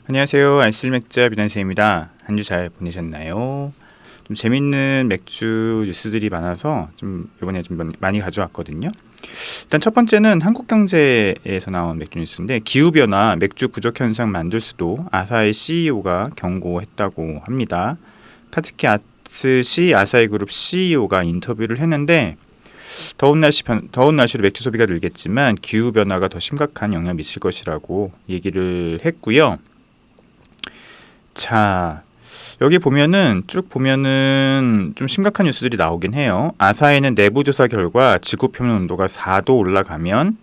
안녕하세요. 알쓸맥자 비단세입니다. 한 주 잘 보내셨나요? 좀 재밌는 맥주 뉴스들이 많아서 이번에 좀 많이 가져왔거든요. 일단 첫 번째는 한국경제에서 나온 맥주 뉴스인데, 기후변화, 맥주 부족 현상 만들 수도, 아사히 CEO가 경고했다고 합니다. 카츠키 아츠시 아사히 그룹 CEO가 인터뷰를 했는데, 더운 날씨로 맥주 소비가 늘겠지만 기후 변화가 더 심각한 영향을 미칠 것이라고 얘기를 했고요. 자, 여기 보면은 쭉 보면은 좀 심각한 뉴스들이 나오긴 해요. 아사히는 내부 조사 결과 지구 표면 온도가 4도 올라가면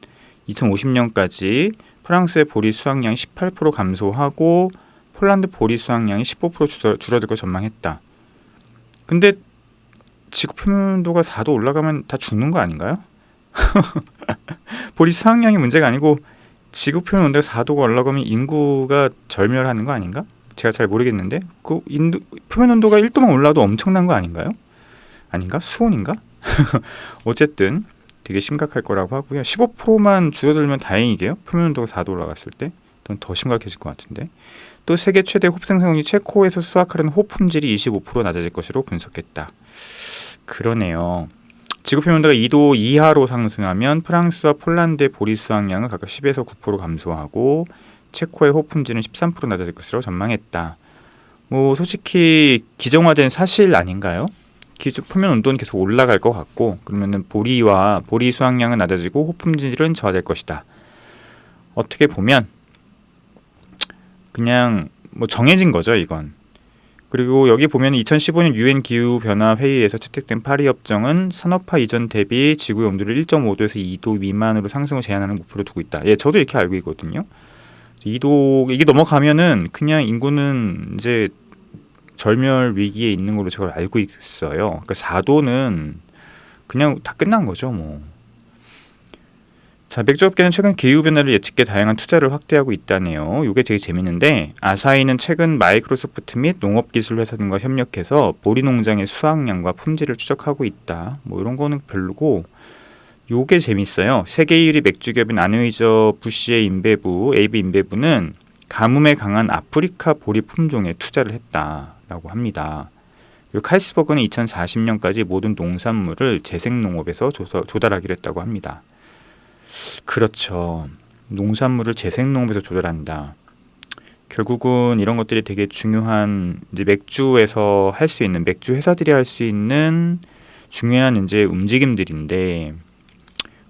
2050년까지 프랑스의 보리 수확량이 18% 감소하고 폴란드 보리 수확량이 15% 줄어들 걸 전망했다. 근데 지구 표면 온도가 4도 올라가면 다 죽는 거 아닌가요? 보리 수확량이 문제가 아니고 지구 표면 온도가 4도가 올라가면 인구가 절멸하는 거 아닌가? 제가 잘 모르겠는데 표면 온도가 1도만 올라도 엄청난 거 아닌가요? 아닌가? 수온인가? 어쨌든 되게 심각할 거라고 하고요. 15%만 줄어들면 다행이게요. 표면 온도가 4도 올라갔을 때. 더 심각해질 것 같은데. 또 세계 최대 홉 생산국인 체코에서 수확하려는 홉 품질이 25% 낮아질 것으로 분석했다. 그러네요. 지구 표면 온도가 2도 이하로 상승하면 프랑스와 폴란드의 보리 수확량은 각각 10에서 9% 감소하고 체코의 홉 품질은 13% 낮아질 것으로 전망했다. 솔직히 기정화된 사실 아닌가요? 표면 온도는 계속 올라갈 것 같고, 그러면은 보리 수확량은 낮아지고 홉 품질은 저하될 것이다. 어떻게 보면 그냥 정해진 거죠, 이건. 그리고 여기 보면 2015년 유엔 기후변화 회의에서 채택된 파리 협정은 산업화 이전 대비 지구의 온도를 1.5도에서 2도 미만으로 상승을 제한하는 목표를 두고 있다. 예, 저도 이렇게 알고 있거든요. 2도 이게 넘어가면은 그냥 인구는 이제 절멸 위기에 있는 걸로 제가 알고 있어요. 그러니까 4도는 그냥 다 끝난 거죠, 뭐. 자, 맥주업계는 최근 기후변화를 예측해 다양한 투자를 확대하고 있다네요. 이게 되게 재밌는데, 아사히는 최근 마이크로소프트 및 농업기술 회사 등과 협력해서 보리 농장의 수확량과 품질을 추적하고 있다. 이런 거는 별로고, 요게 재밌어요. 세계 1위 맥주기업인 아녜이저-부시의 AB 인베브는 가뭄에 강한 아프리카 보리 품종에 투자를 했다라고 합니다. 그리고 칼스버그는 2040년까지 모든 농산물을 재생농업에서 조달하기로 했다고 합니다. 그렇죠. 농산물을 재생농업에서 조달한다. 결국은 이런 것들이 되게 중요한, 이제 맥주에서 할 수 있는, 맥주 회사들이 할 수 있는 중요한 이제 움직임들인데,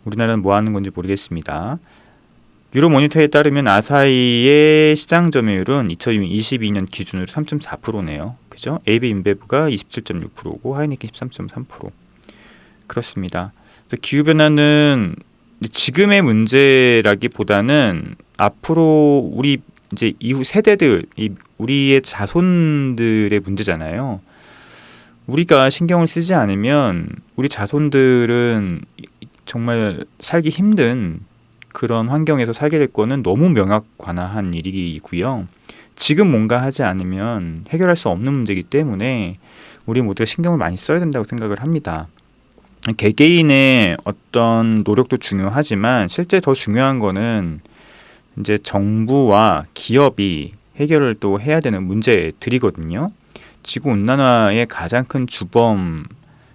우리나라는 뭐 하는 건지 모르겠습니다. 유로모니터에 따르면 아사히의 시장 점유율은 2022년 기준으로 3.4%네요. 그죠? AB 인베브가 27.6%고 하이니켄 13.3%. 그렇습니다. 기후변화는 지금의 문제라기보다는 앞으로 우리 이제 이후 세대들, 우리의 자손들의 문제잖아요. 우리가 신경을 쓰지 않으면 우리 자손들은 정말 살기 힘든 그런 환경에서 살게 될 거는 너무 명확관화한 일이고요. 지금 뭔가 하지 않으면 해결할 수 없는 문제이기 때문에 우리 모두가 신경을 많이 써야 된다고 생각을 합니다. 개개인의 어떤 노력도 중요하지만 실제 더 중요한 거는 이제 정부와 기업이 해결을 또 해야 되는 문제들이거든요. 지구 온난화의 가장 큰 주범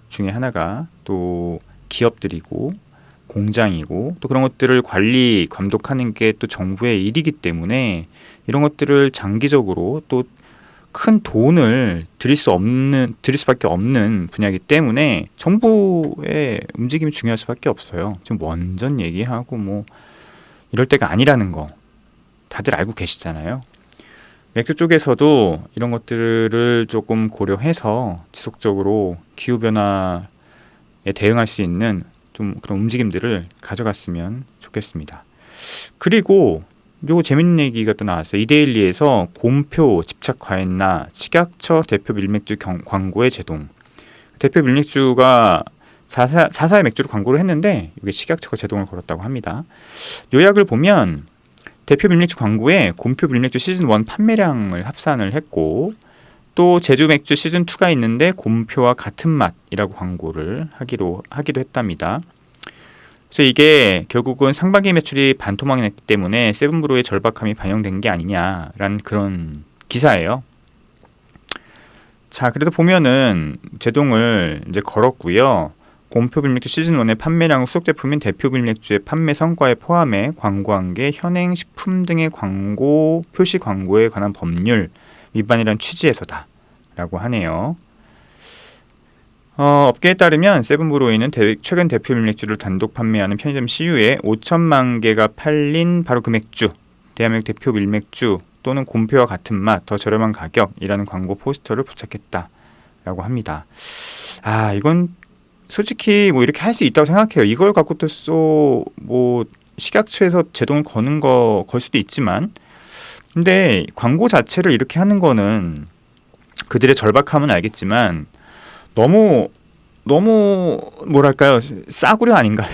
중에 하나가 또 기업들이고 공장이고, 또 그런 것들을 관리 감독하는 게 또 정부의 일이기 때문에 이런 것들을 장기적으로 또 큰 돈을 들일 수밖에 없는 분야이기 때문에 정부의 움직임이 중요할 수밖에 없어요. 지금 원전 얘기하고 이럴 때가 아니라는 거 다들 알고 계시잖아요. 맥주 쪽에서도 이런 것들을 조금 고려해서 지속적으로 기후변화에 대응할 수 있는 좀 그런 움직임들을 가져갔으면 좋겠습니다. 그리고 요거 재밌는 얘기가 또 나왔어요. 이데일리에서 곰표 집착 과했나 식약처 대표 밀맥주 광고에 제동. 대표 밀맥주가 자사의 맥주를 광고를 했는데 이게 식약처가 제동을 걸었다고 합니다. 요약을 보면 대표 밀맥주 광고에 곰표 밀맥주 시즌1 판매량을 합산을 했고, 또 제주 맥주 시즌2가 있는데 곰표와 같은 맛이라고 광고를 하기도 했답니다. 그래서 이게 결국은 상반기 매출이 반토막이 났기 때문에 세븐브로의 절박함이 반영된 게 아니냐라는 그런 기사예요. 자, 그래도 보면은 제동을 이제 걸었고요. 공표 밀맥주 시즌 1의 판매량 후속 제품인 대표 밀맥주의 판매 성과에 포함해 광고한계, 현행 식품 등의 광고 표시 광고에 관한 법률 위반이란 취지에서다 라고 하네요. 업계에 따르면 세븐브로이는 최근 대표 밀맥주를 단독 판매하는 편의점 CU에 5천만 개가 팔린 바로 그 맥주, 대한민국 대표 밀맥주 또는 곰표와 같은 맛, 더 저렴한 가격이라는 광고 포스터를 부착했다라고 합니다. 아, 이건 솔직히 뭐 이렇게 할 수 있다고 생각해요. 이걸 갖고 또 뭐 식약처에서 제동을 걸 수도 있지만, 근데 광고 자체를 이렇게 하는 거는 그들의 절박함은 알겠지만 너무 뭐랄까요, 싸구려 아닌가요?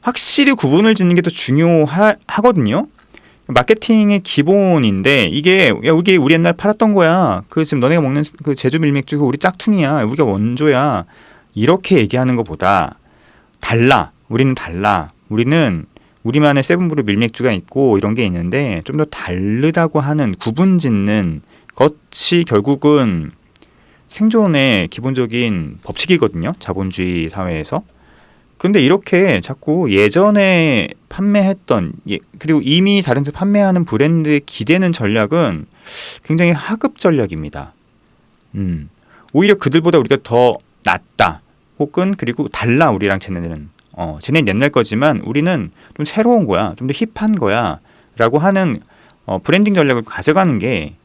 확실히 구분을 짓는 게 더 중요하거든요. 마케팅의 기본인데 이게 우리 옛날 팔았던 거야. 그 지금 너네가 먹는 그 제주 밀맥주 우리 짝퉁이야. 우리가 원조야. 이렇게 얘기하는 것보다 달라. 우리는 달라. 우리는 우리만의 세븐브루 밀맥주가 있고 이런 게 있는데 좀 더 다르다고 하는 구분 짓는 것이 결국은 생존의 기본적인 법칙이거든요. 자본주의 사회에서. 근데 이렇게 자꾸 예전에 판매했던 그리고 이미 다른 데 판매하는 브랜드에 기대는 전략은 굉장히 하급 전략입니다. 오히려 그들보다 우리가 더 낫다. 혹은 그리고 달라 우리랑 쟤네는. 쟤네는 옛날 거지만 우리는 좀 새로운 거야. 좀 더 힙한 거야. 라고 하는 브랜딩 전략을 가져가는 게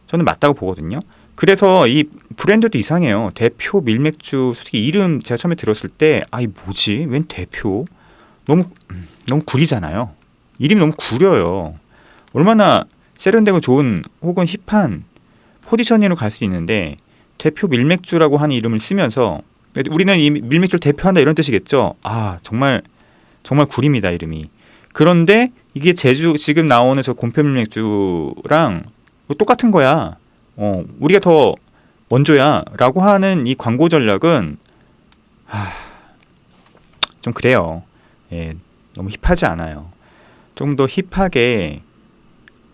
저는 맞다고 보거든요. 그래서 이 브랜드도 이상해요. 대표 밀맥주 솔직히 이름 제가 처음에 들었을 때 이 뭐지? 웬 대표? 너무 구리잖아요. 이름이 너무 구려요. 얼마나 세련되고 좋은 혹은 힙한 포지셔닝으로 갈 수 있는데 대표 밀맥주라고 하는 이름을 쓰면서 우리는 이 밀맥주를 대표한다 이런 뜻이겠죠. 정말 구립니다 이름이. 그런데 이게 제주 지금 나오는 저 곰표 밀맥주랑 똑같은 거야. 우리가 더 먼저야 라고 하는 이 광고 전략은 좀 그래요. 예, 너무 힙하지 않아요. 좀 더 힙하게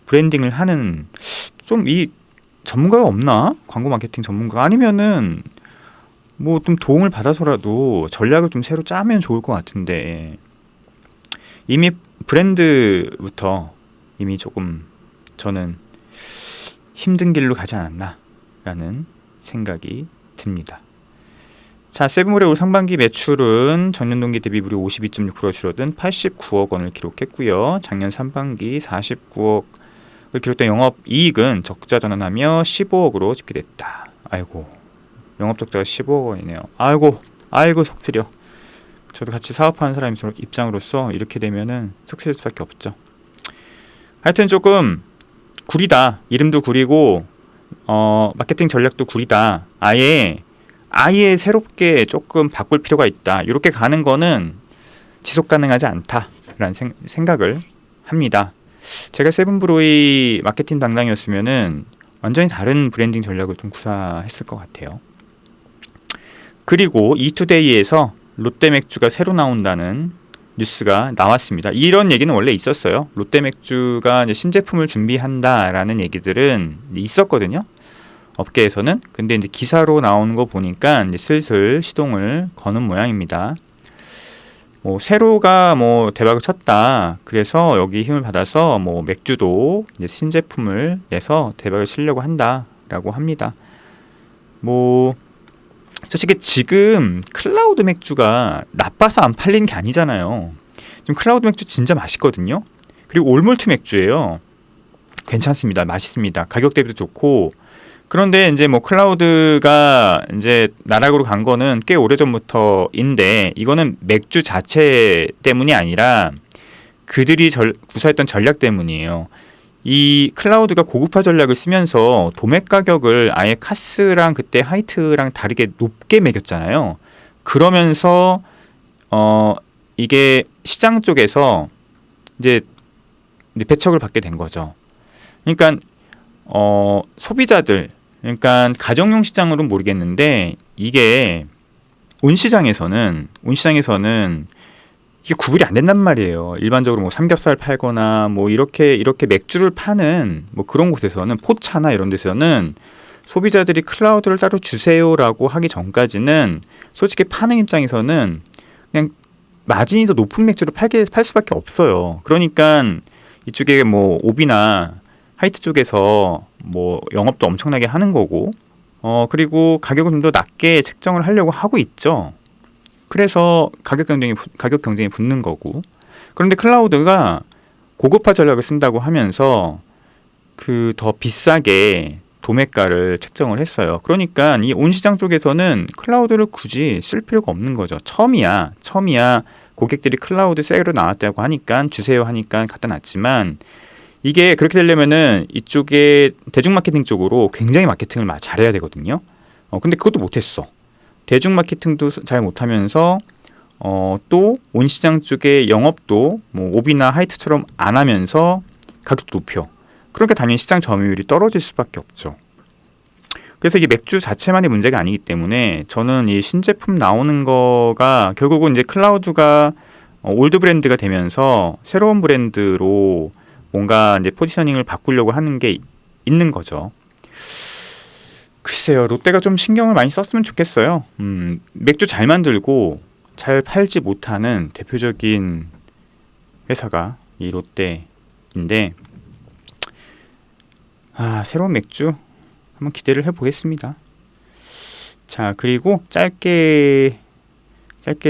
브랜딩을 하는 좀 이 전문가가 없나? 광고 마케팅 전문가 아니면은 뭐 좀 도움을 받아서라도 전략을 좀 새로 짜면 좋을 것 같은데 이미 브랜드부터 이미 조금 저는 힘든 길로 가지 않았나라는 생각이 듭니다. 자, 세븐브루의 올 상반기 매출은 전년 동기 대비 무려 52.6% 줄어든 89억 원을 기록했고요. 작년 상반기 49억을 기록된 영업이익은 적자 전환하며 15억으로 집계됐다. 아이고, 영업적자가 15억 원이네요. 아이고 속 쓰려. 저도 같이 사업하는 사람 입장으로서 이렇게 되면은 속쓰릴 수밖에 없죠. 하여튼 조금 구리다. 이름도 구리고 마케팅 전략도 구리다. 아예 새롭게 조금 바꿀 필요가 있다. 이렇게 가는 거는 지속 가능하지 않다라는 생각을 합니다. 제가 세븐브로이 마케팅 담당이었으면은 완전히 다른 브랜딩 전략을 좀 구사했을 것 같아요. 그리고 이투데이에서 롯데맥주가 새로 나온다는 뉴스가 나왔습니다. 이런 얘기는 원래 있었어요. 롯데맥주가 이제 신제품을 준비한다라는 얘기들은 있었거든요. 업계에서는. 근데 이제 기사로 나오는 거 보니까 이제 슬슬 시동을 거는 모양입니다. 세로가 대박을 쳤다. 그래서 여기 힘을 받아서 맥주도 이제 신제품을 내서 대박을 치려고 한다라고 합니다. 솔직히 지금 클라우드 맥주가 나빠서 안 팔리는 게 아니잖아요. 지금 클라우드 맥주 진짜 맛있거든요. 그리고 올몰트 맥주예요. 괜찮습니다. 맛있습니다. 가격 대비도 좋고. 그런데 이제 클라우드가 이제 나락으로 간 거는 꽤 오래전부터인데 이거는 맥주 자체 때문이 아니라 그들이 구사했던 전략 때문이에요. 이 클라우드가 고급화 전략을 쓰면서 도매 가격을 아예 카스랑 그때 하이트랑 다르게 높게 매겼잖아요. 그러면서 이게 시장 쪽에서 이제 배척을 받게 된 거죠. 그러니까 소비자들, 그러니까 가정용 시장으로는 모르겠는데 이게 온 시장에서는 이게 구분이 안 된단 말이에요. 일반적으로 뭐 삼겹살 팔거나 뭐 이렇게 맥주를 파는 뭐 그런 곳에서는, 포차나 이런 데서는 소비자들이 클라우드를 따로 주세요라고 하기 전까지는 솔직히 파는 입장에서는 그냥 마진이 더 높은 맥주를 팔 수밖에 없어요. 그러니까 이쪽에 뭐 오비나 하이트 쪽에서 뭐 영업도 엄청나게 하는 거고, 그리고 가격을 좀 더 낮게 책정을 하려고 하고 있죠. 그래서 가격 경쟁이 붙는 거고. 그런데 클라우드가 고급화 전략을 쓴다고 하면서 그 더 비싸게 도매가를 책정을 했어요. 그러니까 이 온 시장 쪽에서는 클라우드를 굳이 쓸 필요가 없는 거죠. 처음이야 고객들이 클라우드 새로 나왔다고 하니까 주세요 하니까 갖다 놨지만, 이게 그렇게 되려면은 이쪽에 대중 마케팅 쪽으로 굉장히 마케팅을 잘해야 되거든요. 근데 그것도 못했어. 대중 마케팅도 잘 못하면서 또 온 시장 쪽에 영업도 뭐 오비나 하이트처럼 안 하면서 가격도 높여. 그러니까 당연히 시장 점유율이 떨어질 수밖에 없죠. 그래서 이게 맥주 자체만의 문제가 아니기 때문에 저는 이 신제품 나오는 거가 결국은 이제 클라우드가 올드 브랜드가 되면서 새로운 브랜드로 뭔가 이제 포지셔닝을 바꾸려고 하는 게 있는 거죠. 글쎄요, 롯데가 좀 신경을 많이 썼으면 좋겠어요. 맥주 잘 만들고 잘 팔지 못하는 대표적인 회사가 이 롯데인데, 새로운 맥주 한번 기대를 해보겠습니다. 자, 그리고 짧게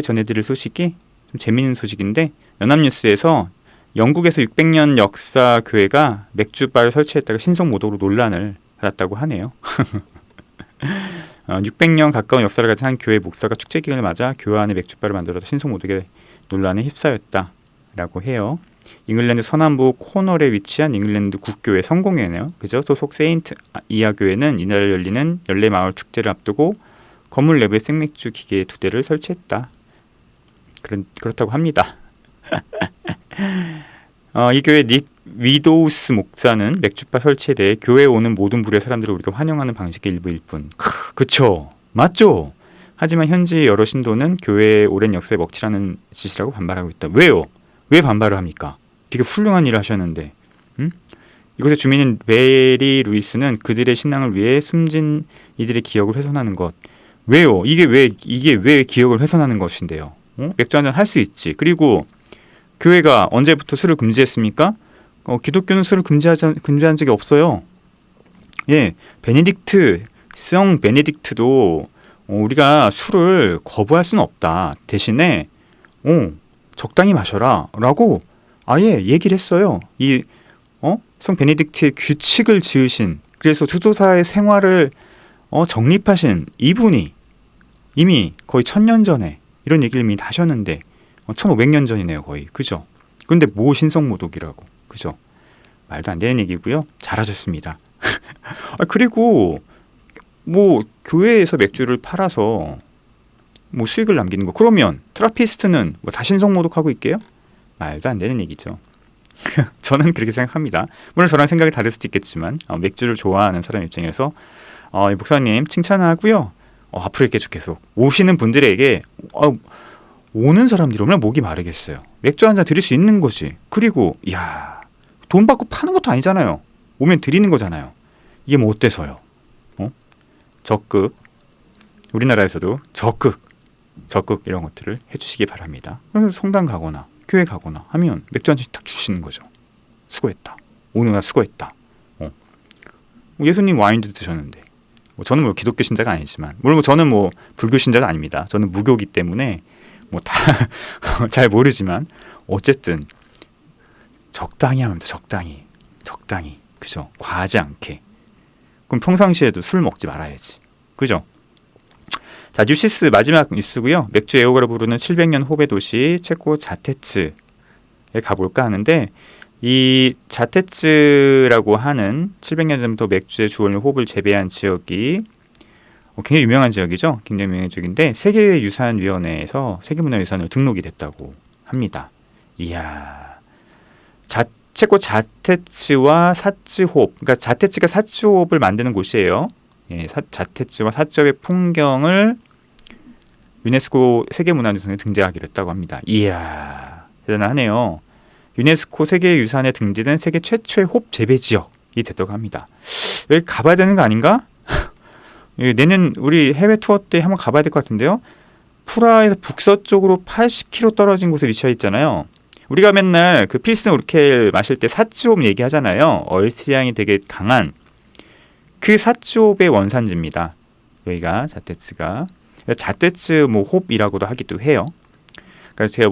전해드릴 소식이 좀 재미있는 소식인데, 연합뉴스에서 영국에서 600년 역사 교회가 맥주바를 설치했다가 신성 모독으로 논란을 받았다고 하네요. 600년 가까운 역사를 가진 한 교회 목사가 축제 기간을 맞아 교회 안에 맥주바를 만들어서 신성 모독의 논란에 휩싸였다라고 해요. 잉글랜드 서남부 코널에 위치한 잉글랜드 국교회 성공회네요. 그죠? 소속 세인트 이하 교회는 이날 열리는 연례 마을 축제를 앞두고 건물 내부에 생맥주 기계 2대를 설치했다. 그렇다고 합니다. 이 교회 닉 위도우스 목사는 맥주바 설치에 대해 교회에 오는 모든 부류의 사람들을 우리가 환영하는 방식의 일부일 뿐. 그쵸? 맞죠? 하지만 현지 여러 신도는 교회의 오랜 역사에 먹칠하는 짓이라고 반발하고 있다. 왜요? 왜 반발을 합니까? 되게 훌륭한 일을 하셨는데. 이곳의 주민인 메리 루이스는 그들의 신앙을 위해 숨진 이들의 기억을 훼손하는 것. 왜요? 이게 왜 기억을 훼손하는 것인데요? 맥주 한잔 할 수 있지. 그리고 교회가 언제부터 술을 금지했습니까? 기독교는 술을 금지한 적이 없어요. 예, 성 베네딕트도 우리가 술을 거부할 수는 없다. 대신에 적당히 마셔라 라고 아예 얘기를 했어요. 성 베네딕트의 규칙을 지으신, 그래서 주도사의 생활을 정립하신 이분이 이미 거의 1000년 전에 이런 얘기를 이미 하셨는데, 1500년 전이네요 거의. 그죠? 그런데 뭐 신성모독이라고. 그죠? 말도 안 되는 얘기고요. 잘하셨습니다. 그리고 뭐 교회에서 맥주를 팔아서 뭐 수익을 남기는 거, 그러면 트라피스트는 뭐 다 신성모독하고 있게요? 말도 안 되는 얘기죠. 저는 그렇게 생각합니다. 물론 저랑 생각이 다를 수도 있겠지만 맥주를 좋아하는 사람 입장에서 이 목사님 칭찬하고요. 앞으로 이렇게 계속 오시는 분들에게 오는 사람들이 오면 목이 마르겠어요. 맥주 한 잔 드릴 수 있는 거지. 그리고 돈 받고 파는 것도 아니잖아요. 오면 드리는 거잖아요. 이게 뭐 어때서요? 적극, 우리나라에서도 적극 이런 것들을 해주시기 바랍니다. 그래서 성당 가거나 교회 가거나 하면 맥주 한 잔씩 딱 주시는 거죠. 수고했다. 오늘날 수고했다. 예수님 와인도 드셨는데, 저는 뭐 기독교 신자가 아니지만, 물론 저는 뭐 불교 신자는 아닙니다. 저는 무교기 때문에 뭐 다 잘 모르지만 어쨌든 적당히 하면 돼. 적당히. 그죠? 과하지 않게. 그럼 평상시에도 술 먹지 말아야지. 그죠? 자, 뉴시스 마지막 뉴스고요. 맥주 애호가로 부르는 700년 호배 도시 체코 자테츠에 가볼까 하는데, 이 자테츠라고 하는 700년 전부터 맥주의 주원료 호흡을 재배한 지역이 굉장히 유명한 지역이죠. 굉장히 유명한 지역인데 세계유산위원회에서 세계문화유산으로 등록이 됐다고 합니다. 이야, 체코 자테츠와 사츠홉, 그러니까 자테츠가 사츠홉을 만드는 곳이에요. 예, 자테츠와 사츠홉의 풍경을 유네스코 세계문화유산에 등재하기로 했다고 합니다. 이야, 대단하네요. 유네스코 세계유산에 등재된 세계 최초의 홉 재배 지역이 됐다고 합니다. 여기 가봐야 되는 거 아닌가? 내년 우리 해외 투어 때 한번 가봐야 될 것 같은데요. 프라하에서 북서쪽으로 80km 떨어진 곳에 위치해 있잖아요. 우리가 맨날 그 필스너 우르켈 마실 때 사츠홉 얘기하잖아요. 얼스량이 되게 강한 그 사츠홉의 원산지입니다. 여기가 자테츠가 자테츠 뭐 홉이라고도 하기도 해요. 그래서 제가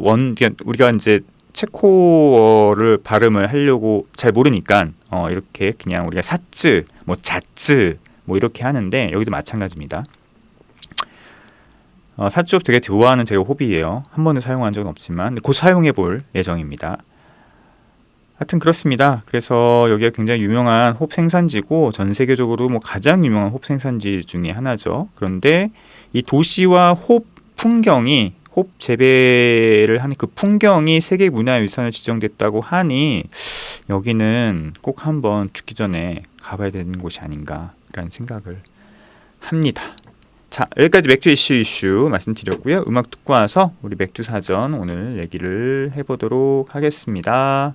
우리가 이제 체코어를 발음을 하려고 잘 모르니까 이렇게 그냥 우리가 사츠, 뭐 자츠 뭐 이렇게 하는데 여기도 마찬가지입니다. 사츠홉 되게 좋아하는 제가 호비예요. 한 번도 사용한 적은 없지만 곧 사용해 볼 예정입니다. 하여튼 그렇습니다. 그래서 여기가 굉장히 유명한 홉 생산지고 전 세계적으로 뭐 가장 유명한 홉 생산지 중에 하나죠. 그런데 이 도시와 홉 풍경이 홉 재배를 하는 그 풍경이 세계문화유산에 지정됐다고 하니 여기는 꼭 한번 죽기 전에 가봐야 되는 곳이 아닌가라는 생각을 합니다. 자, 여기까지 맥주 이슈 말씀드렸고요. 음악 듣고 와서 우리 맥주 사전 오늘 얘기를 해보도록 하겠습니다.